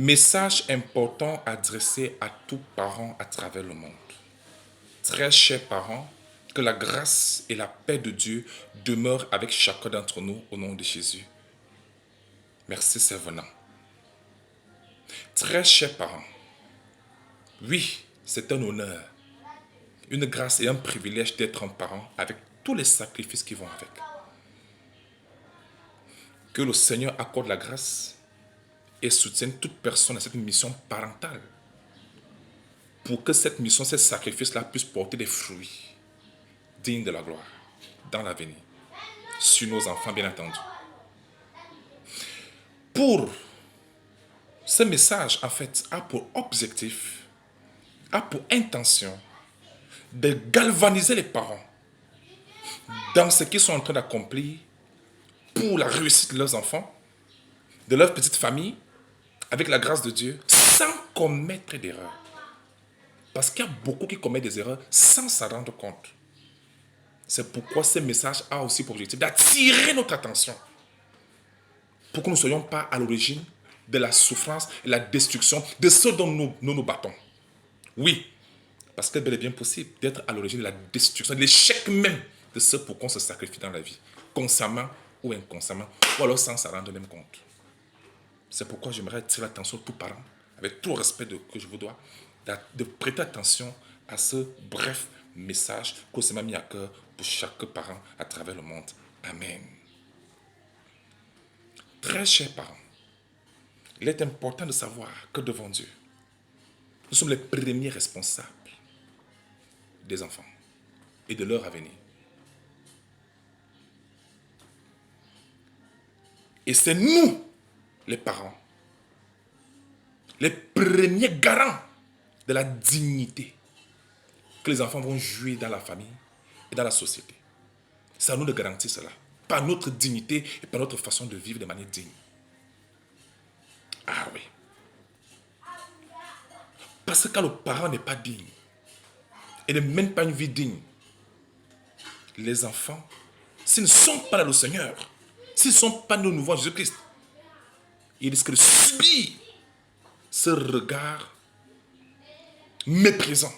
Message important adressé à tous parents à travers le monde. Très chers parents, que la grâce et la paix de Dieu demeurent avec chacun d'entre nous au nom de Jésus. Merci, c'est venant. Très chers parents, oui, c'est un honneur, une grâce et un privilège d'être un parent avec tous les sacrifices qui vont avec. Que le Seigneur accorde la grâce et soutienne toute personne à cette mission parentale pour que cette mission, ces sacrifices-là puissent porter des fruits dignes de la gloire dans l'avenir, sur nos enfants bien entendu. Pour ce message, en fait, a pour objectif, a pour intention de galvaniser les parents dans ce qu'ils sont en train d'accomplir pour la réussite de leurs enfants, de leur petite famille, avec la grâce de Dieu, sans commettre d'erreurs. Parce qu'il y a beaucoup qui commettent des erreurs sans s'en rendre compte. C'est pourquoi ce message a aussi pour objectif d'attirer notre attention pour que nous ne soyons pas à l'origine de la souffrance et la destruction de ceux dont nous nous battons. Oui, parce que c'est bel et bien possible d'être à l'origine de la destruction, de l'échec même de ceux pour qu'on se sacrifie dans la vie, consciemment ou inconsciemment, ou alors sans s'en rendre même compte. C'est pourquoi j'aimerais attirer l'attention de tous parents, avec tout le respect que je vous dois, de prêter attention à ce bref message que c'est mis à cœur pour chaque parent à travers le monde. Amen. Très chers parents, il est important de savoir que devant Dieu, nous sommes les premiers responsables des enfants et de leur avenir. Et c'est nous, les parents, les premiers garants de la dignité que les enfants vont jouir dans la famille et dans la société. C'est à nous de garantir cela, par notre dignité et par notre façon de vivre de manière digne. Ah oui. Parce que quand le parent n'est pas digne et ne mène pas une vie digne, les enfants, s'ils ne sont pas dans le Seigneur, s'ils ne sont pas nos nouveaux en Jésus-Christ, ils risquent de subir ce regard méprisant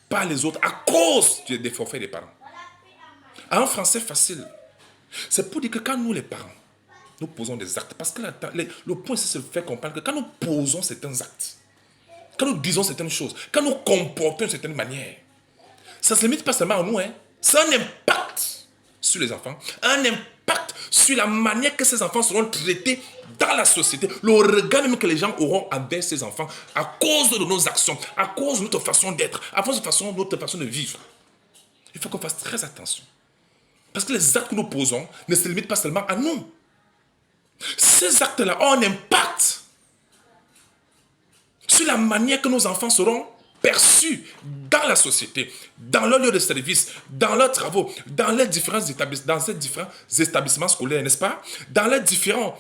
par les autres à cause des forfaits des parents. En français facile, c'est pour dire que quand nous les parents, nous posons des actes, parce que le point c'est de se faire comprendre que quand nous posons certains actes, quand nous disons certaines choses, quand nous comportons d'une certaine manière, ça ne se limite pas seulement à nous, ça a un impact sur les enfants, un impact sur la manière que ces enfants seront traités dans la société, le regard même que les gens auront envers ces enfants à cause de nos actions, à cause de notre façon d'être, à cause de notre façon de vivre. Il faut qu'on fasse très attention. Parce que les actes que nous posons ne se limitent pas seulement à nous. Ces actes-là ont un impact sur la manière que nos enfants seront perçus dans la société, dans leur lieu de service, dans leurs travaux, dans les différents établissements scolaires, n'est-ce pas? Dans les différentes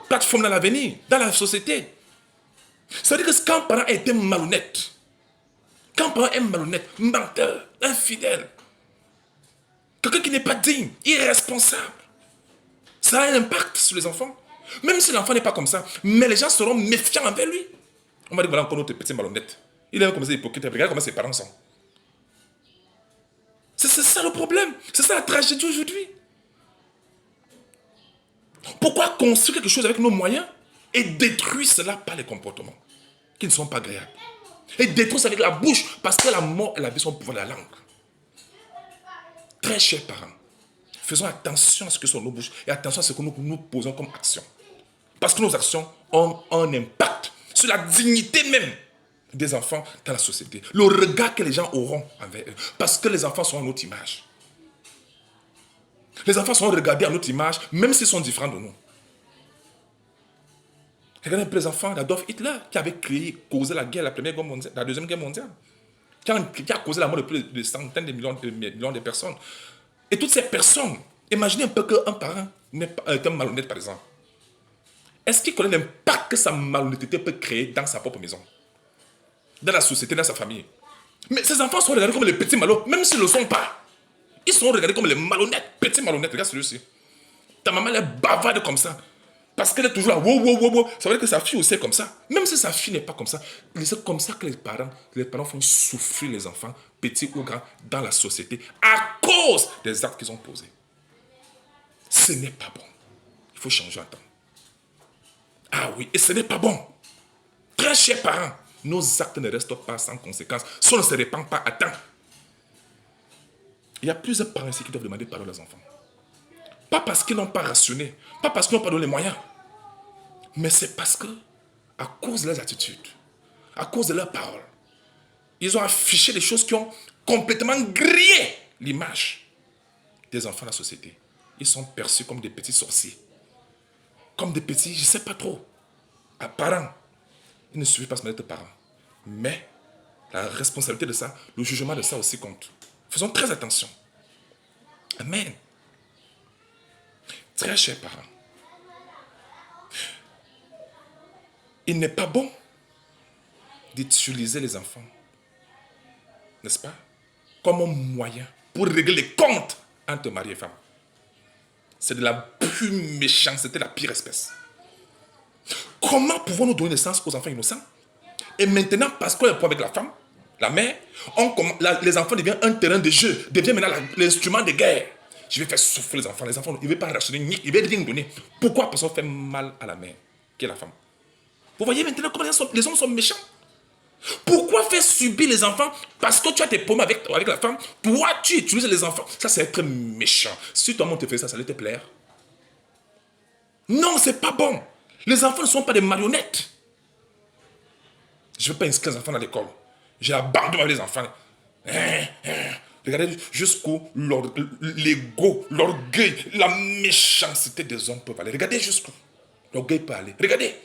plateformes dans l'avenir, dans la société. Ça veut dire que quand un parent est malhonnête, quand un parent est malhonnête, menteur, infidèle, quelqu'un qui n'est pas digne, irresponsable, ça a un impact sur les enfants. Même si l'enfant n'est pas comme ça, mais les gens seront méfiants envers lui. On m'a dit, voilà encore notre petit malhonnête. Il est comme ça hypocrite, regarde comment ses parents sont. C'est ça le problème. C'est ça la tragédie aujourd'hui. Pourquoi construire quelque chose avec nos moyens et détruire cela par les comportements qui ne sont pas agréables? Et détruire ça avec la bouche parce que la mort et la vie sont au pouvoir de la langue. Très chers parents, faisons attention à ce que sont nos bouches et attention à ce que nous posons comme action. Parce que nos actions ont un impact sur la dignité même des enfants dans la société. Le regard que les gens auront envers eux. Parce que les enfants sont à notre image. Les enfants seront regardés à notre image, même s'ils sont différents de nous. Regardez un peu les enfants d'Adolf Hitler, qui avait causé la guerre, la Deuxième Guerre mondiale. Qui a causé la mort de plus de centaines de millions de personnes. Et toutes ces personnes, imaginez un peu qu'un parent est un malhonnête, par exemple. Est-ce qu'il connaît l'impact que sa malhonnêteté peut créer dans sa propre maison, dans la société, dans sa famille? Mais ces enfants sont regardés comme les petits malhonnêtes, même s'ils ne le sont pas. Ils sont regardés comme les malhonnêtes, petits malhonnêtes. Regarde celui-ci. Ta maman est bavarde comme ça. Parce qu'elle est toujours là, wow, wow, wow, wow. Ça veut dire que sa fille aussi est comme ça. Même si sa fille n'est pas comme ça, c'est comme ça que les parents font souffrir les enfants, petits ou grands, dans la société, à cause des actes qu'ils ont posés. Ce n'est pas bon. Il faut changer un temps. Ah oui, et ce n'est pas bon. Très chers parents, nos actes ne restent pas sans conséquence. Si on ne se répand pas à temps. Il y a plusieurs parents ici qui doivent demander pardon à leurs enfants. Pas parce qu'ils n'ont pas rationné, pas parce qu'ils n'ont pas donné les moyens, mais c'est parce que, à cause de leurs attitudes, à cause de leurs paroles, ils ont affiché des choses qui ont complètement grillé l'image des enfants de la société. Ils sont perçus comme des petits sorciers, comme des petits, je ne sais pas trop, parents. Il ne suffit pas de se mettre parents, mais la responsabilité de ça, le jugement de ça aussi compte. Faisons très attention. Amen. Très chers parents, il n'est pas bon d'utiliser les enfants, n'est-ce pas, comme un moyen pour régler les comptes entre mari et femme. C'est de la pure méchanceté, la pire espèce. Comment pouvons-nous donner naissance aux enfants innocents? Et maintenant, parce qu'on est pas avec la femme, la mère, les enfants deviennent un terrain de jeu, deviennent maintenant l'instrument de guerre. Je vais faire souffrir les enfants. Les enfants, ils ne veulent pas rationner, ils ne veulent rien donner. Pourquoi? Parce qu'on fait mal à la mère, qui est la femme. Vous voyez maintenant comment les hommes sont méchants. Pourquoi faire subir les enfants? Parce que tu as tes problèmes avec la femme. Toi, tu utilises les enfants. Ça, c'est être méchant. Si toi-même te fais ça, ça allait te plaire? Non, c'est pas bon. Les enfants ne sont pas des marionnettes. Je ne veux pas inscrire les enfants dans l'école. J'ai abandonné les enfants. Regardez jusqu'où l'ego, l'orgueil, la méchanceté des hommes peuvent aller. Regardez jusqu'où l'orgueil peut aller. Regardez.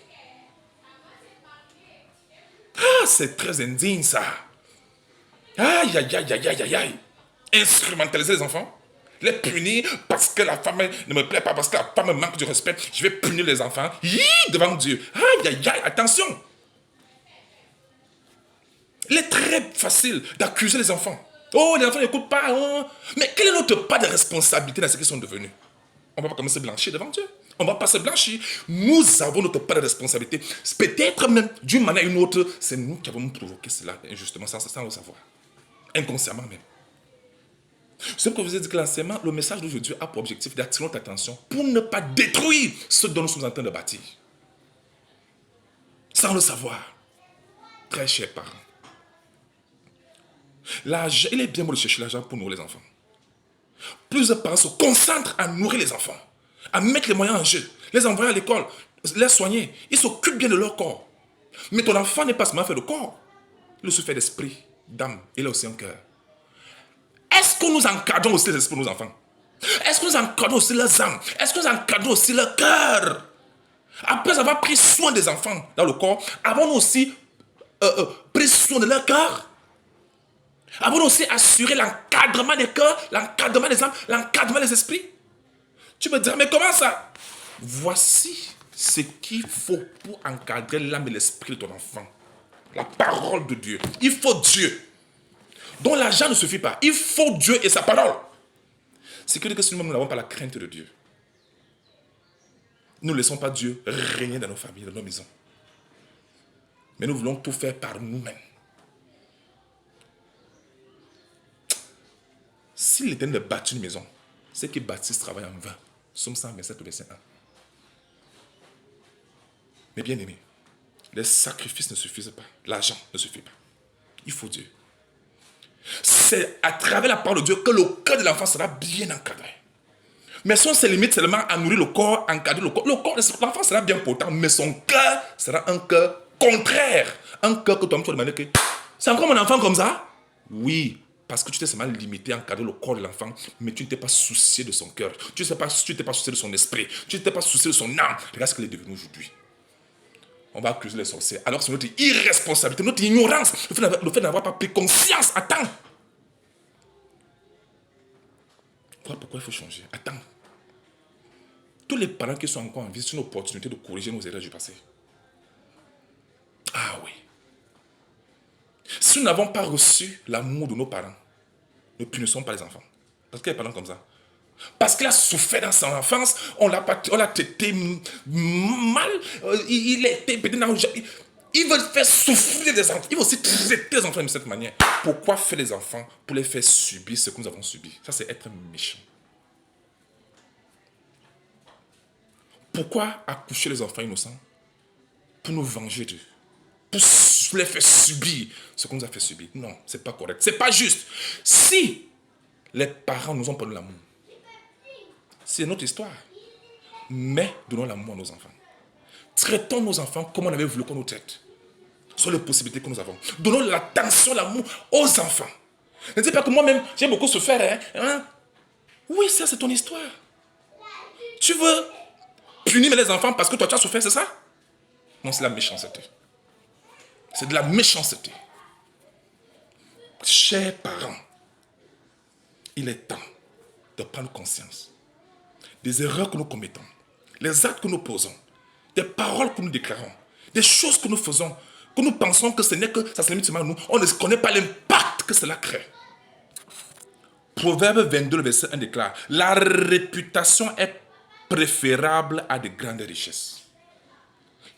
Ah, c'est très indigne ça. Aïe, aïe, aïe, aïe, aïe, aïe. Instrumentaliser les enfants, les punir parce que la femme ne me plaît pas, parce que la femme me manque de respect. Je vais punir les enfants devant Dieu. Aïe, aïe, aïe, attention. Il est très facile d'accuser les enfants. Oh, les enfants n'écoutent pas. Oh. Mais quelle est notre part de responsabilité dans ce qu'ils sont devenus? On ne va pas commencer à se blanchir devant Dieu. On ne va pas se blanchir. Nous avons notre part de responsabilité. Peut-être même, d'une manière ou d'une autre, c'est nous qui avons provoqué cela, injustement, sans le savoir. Inconsciemment même. Ce que vous avez dit que l'enseignement, le message d'aujourd'hui a pour objectif d'attirer notre attention pour ne pas détruire ce dont nous sommes en train de bâtir. Sans le savoir. Très chers parents. L'argent, il est bien bon de chercher l'argent pour nourrir les enfants. Plusieurs parents se concentrent à nourrir les enfants, à mettre les moyens en jeu, les envoyer à l'école, les soigner. Ils s'occupent bien de leur corps. Mais ton enfant n'est pas seulement fait de corps. Il est aussi fait d'esprit, d'âme. Il a aussi un cœur. Est-ce que nous encadrons aussi les esprits de nos enfants? Est-ce que nous encadrons aussi leurs âmes? Est-ce que nous encadrons aussi leur cœur? Après avoir pris soin des enfants dans le corps, avons-nous aussi pris soin de leur cœur? Avons-nous aussi assuré l'encadrement des cœurs, l'encadrement des âmes, l'encadrement des esprits? Tu me diras, mais comment ça? Voici ce qu'il faut pour encadrer l'âme et l'esprit de ton enfant. La parole de Dieu. Il faut Dieu. Donc l'argent ne suffit pas. Il faut Dieu et sa parole. C'est que si nous n'avons pas la crainte de Dieu, nous ne laissons pas Dieu régner dans nos familles, dans nos maisons. Mais nous voulons tout faire par nous-mêmes. Si l'Éternel bâtit une maison, ceux qui bâtissent travaillent en vain. Somme 127 au verset 1. Mais bien aimés, les sacrifices ne suffisent pas. L'argent ne suffit pas. Il faut Dieu. C'est à travers la parole de Dieu que le cœur de l'enfant sera bien encadré. Mais si on se limite seulement à nourrir le corps, encadrer le corps de l'enfant sera bien portant, mais son cœur sera un cœur contraire. Un cœur que toi-même tu vas demander que c'est encore mon enfant comme ça? Oui, parce que tu t'es seulement limité à encadrer le corps de l'enfant, mais tu ne t'es pas soucié de son cœur. Tu ne t'es pas soucié de son esprit. Tu ne t'es pas soucié de son âme. Regarde ce qu'il est devenu aujourd'hui. On va accuser les sorciers. Alors c'est notre irresponsabilité, notre ignorance, le fait d'avoir pas pris conscience. Attends. Voilà pourquoi il faut changer. Attends. Tous les parents qui sont encore en vie, c'est une opportunité de corriger nos erreurs du passé. Ah oui. Si nous n'avons pas reçu l'amour de nos parents, ne punissons pas les enfants. Parce qu'il y a des parents comme ça. Parce qu'il a souffert dans son enfance, on l'a traité mal, il était peut-être dans... Il veut faire souffrir des enfants. Il veut aussi traiter les enfants de cette manière. Pourquoi faire les enfants pour les faire subir ce que nous avons subi? Ça, c'est être méchant. Pourquoi accoucher les enfants innocents? Pour nous venger d'eux. Pour les faire subir ce qu'on nous a fait subir. Non, c'est pas correct. C'est pas juste. Si les parents nous ont pas de l'amour, c'est notre histoire. Mais donnons l'amour à nos enfants. Traitons nos enfants comme on avait voulu qu'on nous traite. Sur les possibilités que nous avons. Donnons l'attention, l'amour aux enfants. Ne dis pas que moi-même, j'ai beaucoup souffert. Hein? Oui, ça c'est ton histoire. Tu veux punir les enfants parce que toi tu as souffert, c'est ça? Non, c'est la méchanceté. C'est de la méchanceté. Chers parents, il est temps de prendre conscience des erreurs que nous commettons, les actes que nous posons, des paroles que nous déclarons, des choses que nous faisons, que nous pensons que ce n'est que ça se limite seulement à nous. On ne connaît pas l'impact que cela crée. Proverbe 22, le verset 1 déclare: la réputation est préférable à de grandes richesses.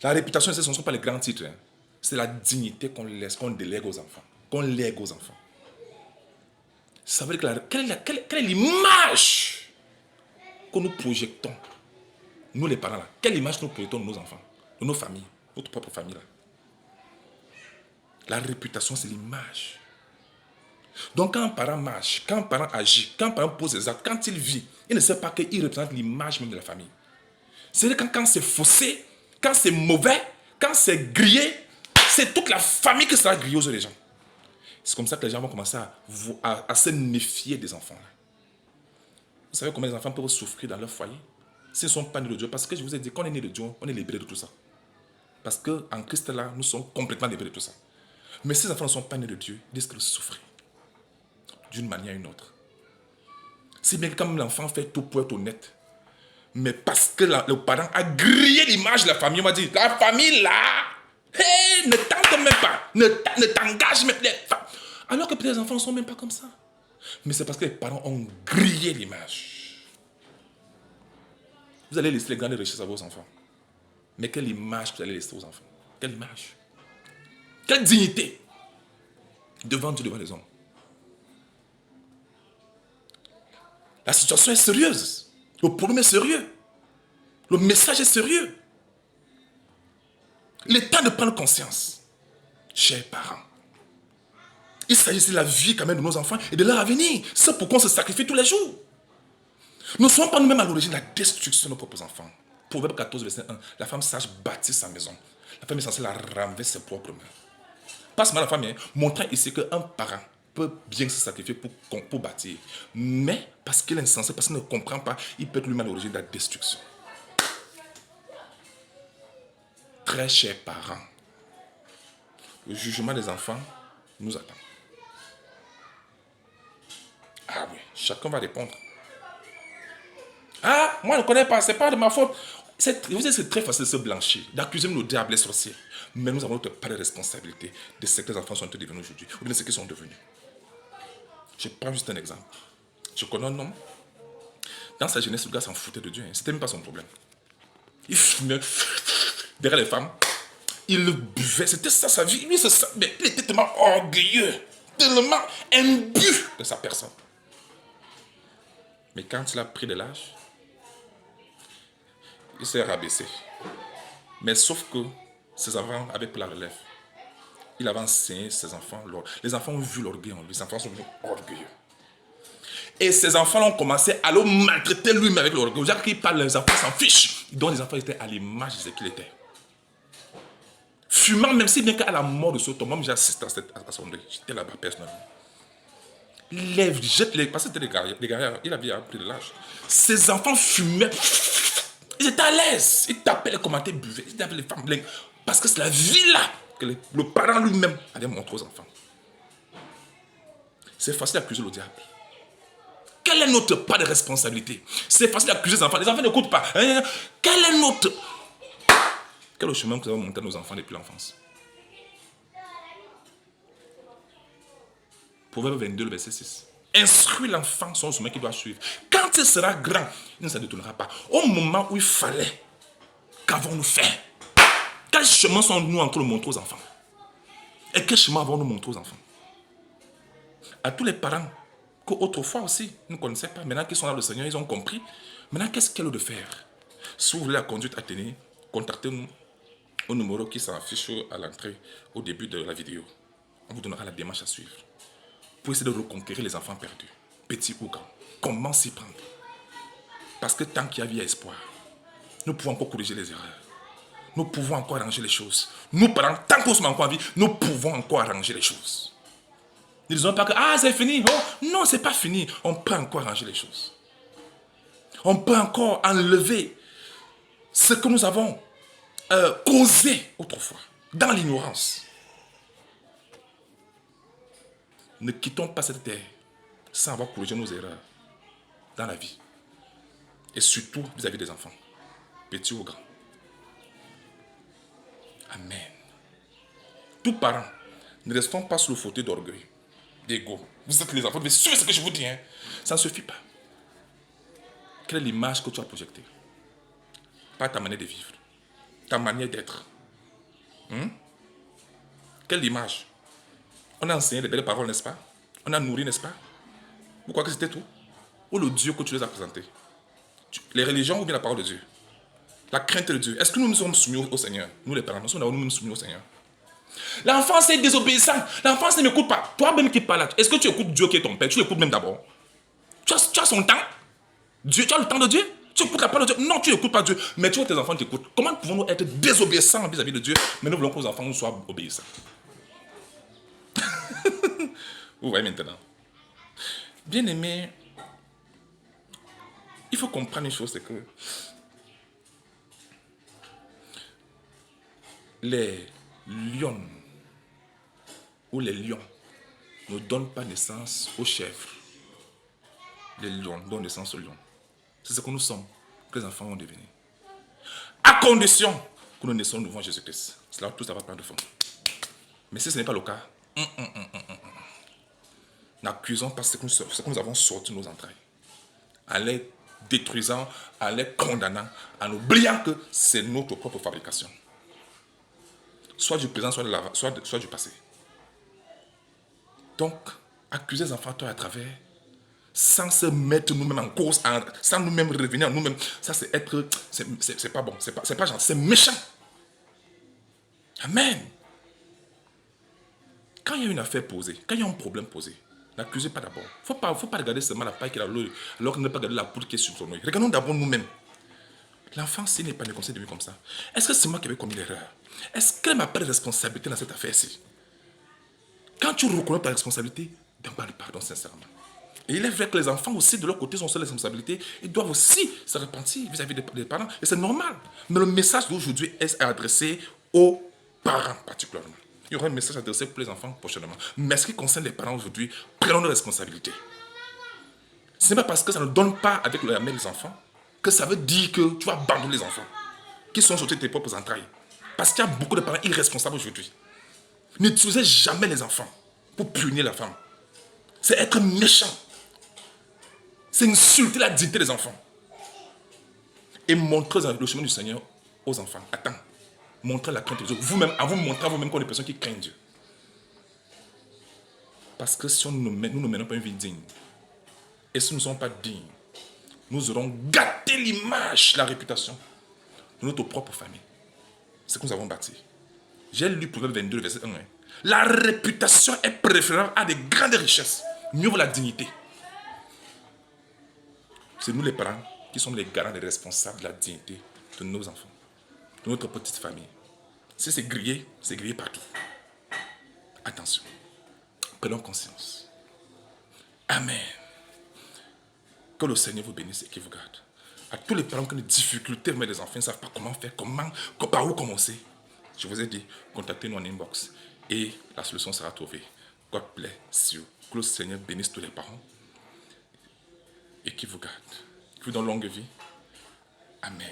La réputation, ce ne sont pas les grands titres. Hein. C'est la dignité qu'on laisse, qu'on délègue aux enfants, qu'on lègue aux enfants. Ça veut dire quelle est l'image que nous projetons, nous les parents là? Quelle image nous projetons de nos enfants, de nos familles, notre propre famille là? La réputation, c'est l'image. Donc quand un parent marche, quand un parent agit, quand un parent pose des actes, quand il vit, il ne sait pas qu'il représente l'image même de la famille. C'est-à-dire quand c'est faussé, quand c'est mauvais, quand c'est grillé, c'est toute la famille qui sera grillée aux yeux des gens. C'est comme ça que les gens vont commencer à se méfier des enfants. Vous savez combien les enfants peuvent souffrir dans leur foyer s'ils ne sont pas nés de Dieu? Parce que je vous ai dit, quand on est né de Dieu, on est libéré de tout ça. Parce qu'en Christ là, nous sommes complètement libérés de tout ça. Mais si les enfants ne sont pas nés de Dieu, ils risquent de souffrir d'une manière ou d'une autre. Si bien que quand l'enfant fait tout pour être honnête, mais parce que le parent a grillé l'image de la famille, on va dire, la famille là, hey, ne tente même pas, ne t'engage même pas. Alors que peut-être les enfants ne sont même pas comme ça. Mais c'est parce que les parents ont grillé l'image. Vous allez laisser les grandes richesses à vos enfants. Mais quelle image vous allez laisser aux enfants? Quelle image? Quelle dignité devant Dieu, devant les hommes? La situation est sérieuse. Le problème est sérieux. Le message est sérieux. Il est temps de prendre conscience, chers parents. Il s'agit de la vie quand même de nos enfants et de leur avenir. C'est pourquoi on se sacrifie tous les jours. Nous ne sommes pas nous-mêmes à l'origine de la destruction de nos propres enfants. Proverbe 14, verset 1. La femme sage bâtit sa maison. La femme est censée la ramener ses propres mains. Pas seulement la femme, montrant ici qu'un parent peut bien se sacrifier pour bâtir. Mais parce qu'il est insensé, parce qu'il ne comprend pas, il peut être lui-même à l'origine de la destruction. Très chers parents, le jugement des enfants nous attend. Ah oui, chacun va répondre. Ah, moi je ne connais pas, c'est pas de ma faute. Vous savez, c'est très facile de se blanchir, d'accuser nos diables sorciers. Mais nous avons notre part de responsabilité de ce que les enfants sont devenus aujourd'hui, ou de ce qu'ils sont devenus. Je prends juste un exemple. Je connais un homme. Dans sa jeunesse, le gars s'en foutait de Dieu. C'était même pas son problème. Il fumait derrière les femmes. Il le buvait. C'était ça sa vie. Lui, mais il était tellement orgueilleux, tellement imbu de sa personne. Mais quand il a pris de l'âge, il s'est rabaissé. Mais sauf que ses enfants avaient pris la relève. Il avait enseigné ses enfants. Les enfants ont vu l'orgueil en lui. Les enfants sont devenus orgueilleux. Et ses enfants ont commencé à le maltraiter lui-même avec l'orgueil. Jacques qui parle, les enfants s'en fichent. Donc les enfants étaient à l'image de ce qu'il était. Fumant, même si bien qu'à la mort de ce homme, moi j'ai assisté à son deuil. J'étais là-bas personnellement. Lève, jette-les, parce que c'était des guerriers, il avait pris de l'âge. Ses enfants fumaient. Ils étaient à l'aise. Ils tapaient les commentaires, buvaient. Ils tapaient les femmes. Parce que c'est la vie là que le parent lui-même allait montrer aux enfants. C'est facile d'accuser le diable. Quelle est notre part de responsabilité? C'est facile d'accuser les enfants. Les enfants n'écoutent pas. Quel est notre... Quel est le chemin que nous avons monté à nos enfants depuis l'enfance? Proverbe 22, le verset 6. Instruis l'enfant sur le chemin qu'il doit suivre. Quand il sera grand, il ne se détournera pas. Au moment où il fallait, qu'avons-nous fait? Quel chemin sommes-nous en train de montrer aux enfants? Et quel chemin avons-nous montré aux enfants? À tous les parents, qu'autrefois aussi, nous ne connaissaient pas, maintenant qu'ils sont dans le Seigneur, ils ont compris. Maintenant, qu'est-ce qu'il y a de faire? Si vous voulez la conduite à tenir, contactez-nous au numéro qui s'affiche à l'entrée, au début de la vidéo. On vous donnera la démarche à suivre. Pour essayer de reconquérir les enfants perdus, petits ou grands. Comment s'y prendre? Parce que tant qu'il y a vie, il y a espoir. Nous pouvons encore corriger les erreurs. Nous pouvons encore arranger les choses. Nous, parents, tant qu'on se met encore en vie, nous pouvons encore arranger les choses. Ne disons pas que c'est fini. Oh, non, c'est pas fini. On peut encore arranger les choses. On peut encore enlever ce que nous avons causé autrefois, dans l'ignorance. Ne quittons pas cette terre sans avoir corrigé nos erreurs dans la vie. Et surtout vis-à-vis des enfants, petits ou grands. Amen. Tous parents, ne restons pas sous le fauteuil d'orgueil, d'ego. Vous êtes les enfants, mais suivez ce que je vous dis. Ça ne suffit pas. Quelle est l'image que tu as projetée? Pas ta manière de vivre, ta manière d'être. Quelle image? On a enseigné des belles paroles, n'est-ce pas? On a nourri, n'est-ce pas? Vous croyez que c'était tout? Ou le Dieu que tu les as présenté? Les religions ou bien la parole de Dieu? La crainte de Dieu. Est-ce que nous nous sommes soumis au Seigneur? Nous les parents, nous sommes nous-mêmes soumis au Seigneur. L'enfant c'est désobéissant. L'enfant ne m'écoute pas. Toi-même qui parles, est-ce que tu écoutes Dieu qui est ton père? Tu l'écoutes même d'abord. Tu as son temps. Dieu, tu as le temps de Dieu. Tu écoutes la parole de Dieu. Non, tu n'écoutes pas Dieu. Mais tu vois, tes enfants t'écoutent. Comment pouvons-nous être désobéissants vis-à-vis de Dieu, mais nous voulons que nos enfants nous soient obéissants? Vous voyez maintenant. Bien aimé, il faut comprendre une chose, c'est que les lions ou les lions ne donnent pas naissance aux chèvres. Les lions donnent naissance aux lions. C'est ce que nous sommes, que les enfants vont devenir. À condition que nous naissons devant Jésus-Christ. Cela, tout ça va prendre fond. Mais si ce n'est pas le cas, n'accusons pas ce que nous avons sorti de nos entrailles. En les détruisant, en les condamnant, en oubliant que c'est notre propre fabrication. Soit du présent, soit du passé. Donc, accuser les enfants à travers, sans se mettre nous-mêmes en cause, sans nous-mêmes revenir à nous-mêmes, ça c'est être, c'est pas bon, c'est pas gentil, c'est méchant. Amen. Quand il y a une affaire posée, quand il y a un problème posé, n'accusez pas d'abord. Il ne faut pas regarder seulement la paille qui est dans l'œil, alors qu'on ne peut pas regarder la poudre qui est sur son œil. Regardons d'abord nous-mêmes. L'enfant, s'il n'est pas né comme ça, devenu comme ça. Est-ce que c'est moi qui avais commis l'erreur? Est-ce qu'elle m'a pas de responsabilité dans cette affaire-ci? Quand tu reconnais ta responsabilité, demande pardon sincèrement. Et il est vrai que les enfants aussi, de leur côté, ont seule responsabilité. Ils doivent aussi se repentir vis-à-vis des parents. Et c'est normal. Mais le message d'aujourd'hui est adressé aux parents particulièrement. Il y aura un message adressé pour les enfants prochainement. Mais ce qui concerne les parents aujourd'hui, prenons nos responsabilités. Ce n'est pas parce que ça ne donne pas avec la mère des enfants que ça veut dire que tu vas abandonner les enfants qui sont sortis de tes propres entrailles. Parce qu'il y a beaucoup de parents irresponsables aujourd'hui. N'utilisez jamais les enfants pour punir la femme. C'est être méchant. C'est insulter la dignité des enfants. Et montrer le chemin du Seigneur aux enfants. Attends. Montrez la crainte de Dieu. Vous-même, à vous montrer à vous-même qu'on est des personnes qui craignent Dieu. Parce que si nous ne menons pas une vie digne, et si nous ne sommes pas dignes, nous aurons gâté l'image, la réputation de notre propre famille. C'est ce que nous avons bâti. J'ai lu Proverbe 22, verset 1. La réputation est préférable à des grandes richesses. Mieux vaut la dignité. C'est nous les parents qui sommes les garants et les responsables de la dignité de nos enfants, de notre petite famille. Si c'est grillé partout. Attention. Prenons conscience. Amen. Que le Seigneur vous bénisse et qu'il vous garde. À tous les parents qui ont des difficultés avec les enfants, ils ne savent pas comment faire, par où commencer. Je vous ai dit, contactez-nous en inbox et la solution sera trouvée. God bless you. Que le Seigneur bénisse tous les parents et qu'il vous garde. Qu'il vous donne longue vie. Amen.